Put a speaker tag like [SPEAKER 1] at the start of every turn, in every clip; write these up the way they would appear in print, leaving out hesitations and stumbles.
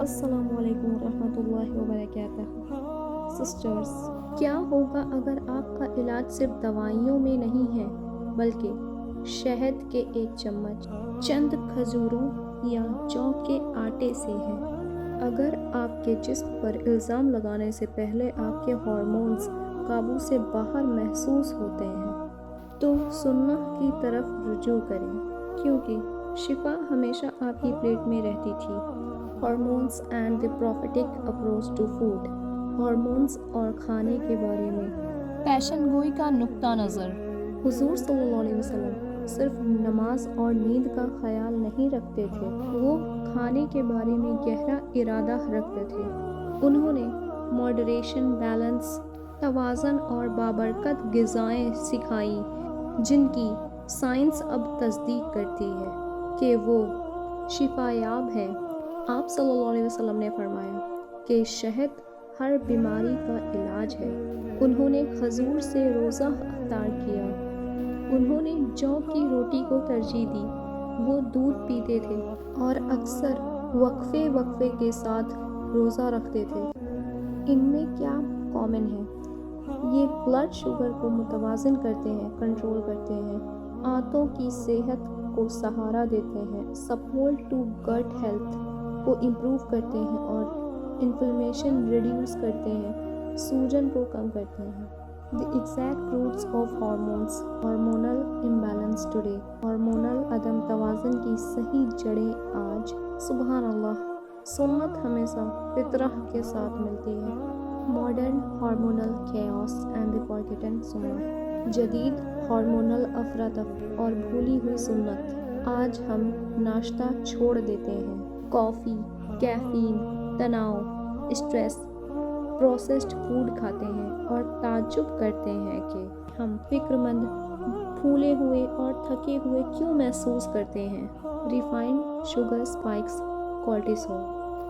[SPEAKER 1] السلام علیکم ورحمۃ اللہ وبرکاتہ۔ سسٹرز، کیا ہوگا اگر آپ کا علاج صرف دوائیوں میں نہیں ہے بلکہ شہد کے ایک چمچ، چند کھجوروں یا جو کے آٹے سے ہے؟ اگر آپ کے جسم پر الزام لگانے سے پہلے آپ کے ہارمونز قابو سے باہر محسوس ہوتے ہیں تو سنہ کی طرف رجوع کریں، کیونکہ شفا ہمیشہ آپ کی پلیٹ میں رہتی تھی۔ Hormones and the prophetic approach to food. Hormones اور کھانے کے بارے میں پیشن گوئی کا نقطہ نظر۔ حضور صلی اللہ علیہ وسلم صرف نماز اور نیند کا خیال نہیں رکھتے تھے، وہ کھانے کے بارے میں گہرا ارادہ رکھتے تھے۔ انہوں نے ماڈریشن، بیلنس، توازن اور بابرکت غذائیں سکھائیں جن کی سائنس اب تصدیق کرتی ہے کہ وہ شفایاب ہیں۔ آپ صلی اللہ علیہ وسلم نے فرمایا کہ شہد ہر بیماری کا علاج ہے۔ انہوں نے کھجور سے روزہ افطار کیا۔ انہوں نے جو کی روٹی کو ترجیح دی۔ وہ دودھ پیتے تھے اور اکثر وقفے کے ساتھ روزہ رکھتے تھے۔ ان میں کیا کامن ہے؟ یہ بلڈ شوگر کو متوازن کرتے ہیں، کنٹرول کرتے ہیں، آنتوں کی صحت کو سہارا دیتے ہیں، سپورٹ ٹو گٹ ہیلتھ کو امپروو کرتے ہیں اور انفلیمیشن ریڈیوس کرتے ہیں، سوجن کو کم کرتے ہیں۔ The exact roots of hormones, hormonal imbalance today. Hormonal عدم توازن کی صحیح جڑیں آج۔ سبحان اللہ، سنت ہمیشہ فطرت کے ساتھ ملتی ہے۔ Modern hormonal chaos and the forgotten سنت۔ جدید ہارمونل افراتفری اور بھولی ہوئی سنت۔ آج ہم ناشتہ چھوڑ دیتے ہیں، کافی، کیفین، تناؤ، اسٹریس، پروسیسڈ فوڈ کھاتے ہیں اور تعجب کرتے ہیں کہ ہم فکر مند، پھولے ہوئے اور تھکے ہوئے کیوں محسوس کرتے ہیں۔ Refined sugar spikes cortisol.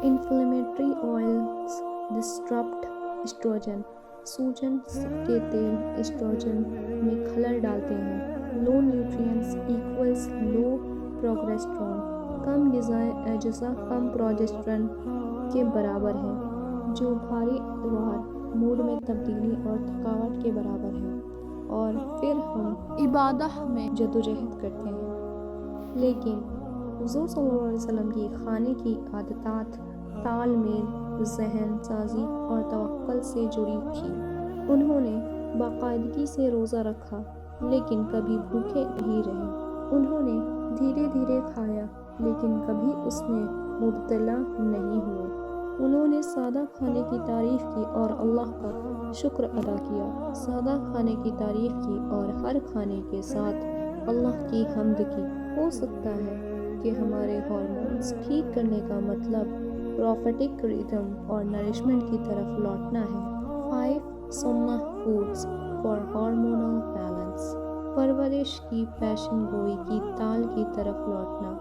[SPEAKER 1] Inflammatory oils disrupt estrogen. سوجن کے تیل ایسٹروجن میں خلل ڈالتے ہیں۔ لو نیوٹریئنٹس ایکولز لو پروگیسٹرون۔ کم غذائی اجزا کم پروجسٹرون کے برابر ہے، جو بھاری ادوار، موڈ میں تبدیلی اور تھکاوٹ کے برابر ہے، اور پھر ہم عبادت میں جدوجہد کرتے ہیں۔ لیکن حضور صلی اللہ علیہ وسلم کی کھانے کی عادات تال میل، ذہن سازی اور توکل سے جڑی تھی۔ انہوں نے باقاعدگی سے روزہ رکھا لیکن کبھی بھوکے نہیں رہے۔ انہوں نے دھیرے دھیرے کھایا لیکن کبھی اس میں مبتلا نہیں ہوئے۔ انہوں نے سادہ کھانے کی تعریف کی اور اللہ کا شکر ادا کیا، سادہ کھانے کی تعریف کی اور ہر کھانے کے ساتھ اللہ کی حمد کی۔ ہو سکتا ہے کہ ہمارے ہارمونز ٹھیک کرنے کا مطلب پروفیٹک ریدم اور نرشمنٹ کی طرف لوٹنا ہے۔ 5 سنہ فوڈز فار ہارمونل بیلنس۔ پرورش کی پیشن گوئی کی تال کی طرف لوٹنا۔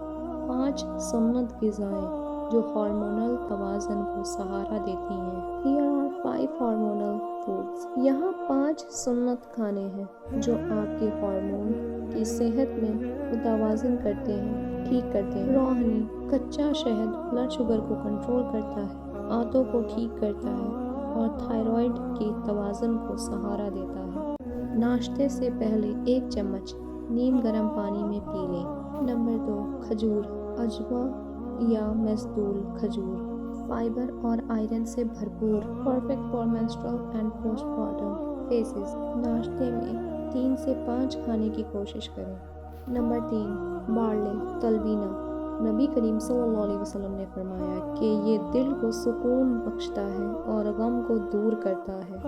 [SPEAKER 1] 5 سنت غذائیں جو ہارمونل توازن کو سہارا دیتی ہیں۔ Here are 5 hormonal foods۔ یہاں 5 سنت کھانے ہیں جو آپ کے ہارمون کی صحت میں متوازن کرتے ہیں، ٹھیک کرتے ہیں۔ روحانی، کچا شہد بلڈ شوگر کو کنٹرول کرتا ہے، آنتوں کو ٹھیک کرتا ہے اور تھائرائیڈ کے توازن کو سہارا دیتا ہے۔ ناشتے سے پہلے 1 چمچ نیم گرم پانی میں پی لیں۔ نمبر 2، کھجور، اجوا یا میزدول کھجور، فائبر اور آئرن سے بھرپور، perfect for menstrual and postpartum phases. ناشتے میں 3 سے 5 کھانے کی کوشش کریں۔ نمبر 3، بارلے، تلبینہ۔ نبی کریم صلی اللہ علیہ وسلم نے فرمایا کہ یہ دل کو سکون بخشتا ہے اور غم کو دور کرتا ہے۔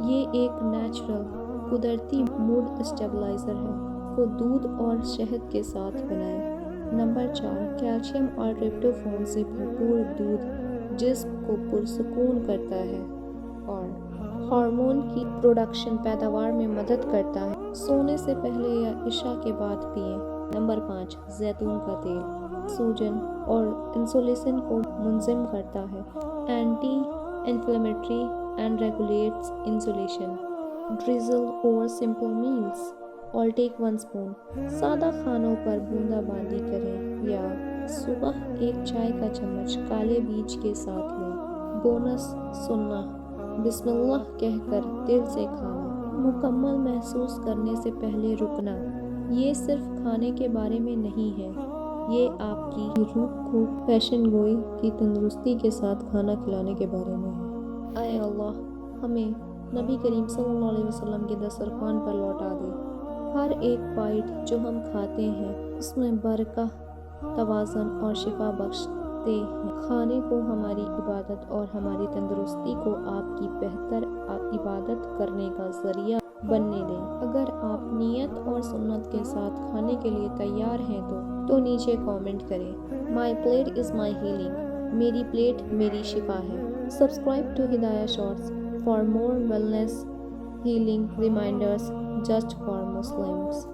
[SPEAKER 1] یہ ایک نیچرل، قدرتی موڈ اسٹیبلائزر ہے۔ کو دودھ اور شہد کے ساتھ بنائیں۔ نمبر 4، کیلشیم اور ٹریپٹوفان سے بھرپور دودھ جسم کو پرسکون کرتا ہے اور ہارمون کی پروڈکشن پیداوار میں مدد کرتا ہے۔ سونے سے پہلے یا عشاء کے بعد پئیں۔ نمبر 5، زیتون کا تیل، سوجن اور انسولیسن کو منظم کرتا ہے، anti inflammatory and regulates insulin. Drizzle over simple meals اور ٹیک 1 اسپون۔ سادہ کھانوں پر بوندا باندی کریں یا صبح ایک چائے کا چمچ کالے بیج کے ساتھ لیں۔ بونس سننا، بسم اللہ کہہ کر دل سے کھانا، مکمل محسوس کرنے سے پہلے رکنا۔ یہ صرف کھانے کے بارے میں نہیں ہے، یہ آپ کی روح کو پیشن گوئی کی تندرستی کے ساتھ کھانا کھلانے کے بارے میں ہے۔ اے اللہ، ہمیں نبی کریم صلی اللہ علیہ وسلم کے دسترخوان پر لوٹا دے۔ ہر ایک بائٹ جو ہم کھاتے ہیں اس میں برکت، توازن اور شفا بخشتے ہیں۔ کھانے کو ہماری عبادت اور ہماری تندرستی کو آپ کی بہتر عبادت کرنے کا ذریعہ بننے دیں۔ اگر آپ نیت اور سنت کے ساتھ کھانے کے لیے تیار ہیں تو نیچے کامنٹ کریں۔ My plate is my healing, میری پلیٹ میری شفا ہے۔ Subscribe to Hidayah shorts for more wellness healing reminders just for Muslims.